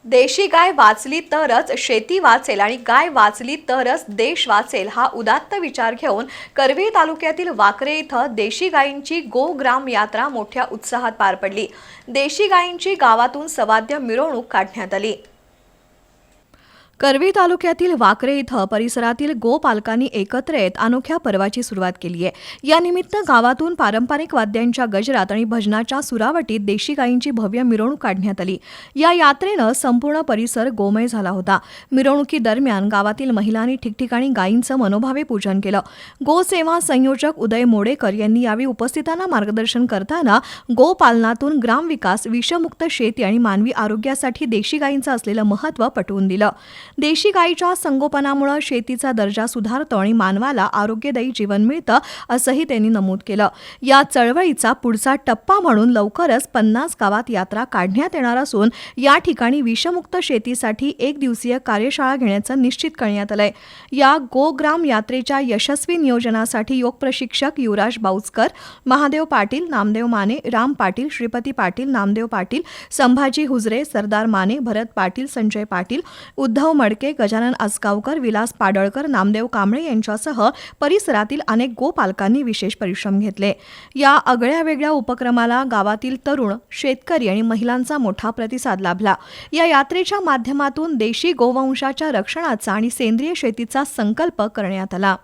देशी गाय वाचली तरच शेती वाचेल आणि गाय वाचली तरच देश वाचेल हा उदात्त विचार घेऊन करवीर तालुक्यातील वाकरे इथं देशी गायींची गोग्राम यात्रा मोठ्या उत्साहात पार पडली। देशी गायींची गावातून सवाद्य मिरवणूक काढण्यात आली। करवीर तालुक्यातील वाकरे इथं परिसरातील गोपालकांनी एकत्र येत अनोख्या पर्वाची सुरुवात केली आहे। या निमित्त गावातून पारंपरिक वाद्यांच्या गजरात आणि भजनाच्या सुरावटीत देशी गायींची भव्य मिरवणूक काढण्यात आली। या यात्रेनं संपूर्ण परिसर गोमय झाला होता। मिरवणुकीदरम्यान गावातील महिलांनी ठिकठिकाणी गायींचं मनोभावे पूजन केलं। गोसेवा संयोजक उदय मोडेकर यांनी यावेळी उपस्थितांना मार्गदर्शन करताना गोपालनातून ग्रामविकास, विषमुक्त शेती आणि मानवी आरोग्यासाठी देशी गायींचं असलेलं महत्त्व पटवून दिलं। देशी गायीच्या संगोपनामुळे शेतीचा दर्जा सुधारतो आणि मानवाला आरोग्यदायी जीवन मिळतं असंही त्यांनी नमूद केलं। या चळवळीचा पुढचा टप्पा म्हणून लवकरच 50 गावात यात्रा काढण्यात येणार असून या ठिकाणी विषमुक्त शेतीसाठी एक दिवसीय कार्यशाळा घेण्याचं निश्चित करण्यात आलंय। या गोग्राम यात्रेच्या यशस्वी नियोजनासाठी योग प्रशिक्षक युवराज बाउचकर, महादेव पाटील, नामदेव माने, राम पाटील, श्रीपती पाटील, नामदेव पाटील, संभाजी हुजरे, सरदार माने, भरत पाटील, संजय पाटील, उद्धव मडके, गजानन आसगावकर, विलास पाडळकर, नामदेव कांबळे यांच्यासह परिसरातील अनेक गोपालकांनी विशेष परिश्रम घेतले। या आगळ्या वेगळ्या उपक्रमाला गावातील तरुण, शेतकरी आणि महिलांचा मोठा प्रतिसाद लाभला। या यात्रेच्या माध्यमातून देशी गोवंशाच्या रक्षणाचा आणि सेंद्रिय शेतीचा संकल्प करण्यात आला।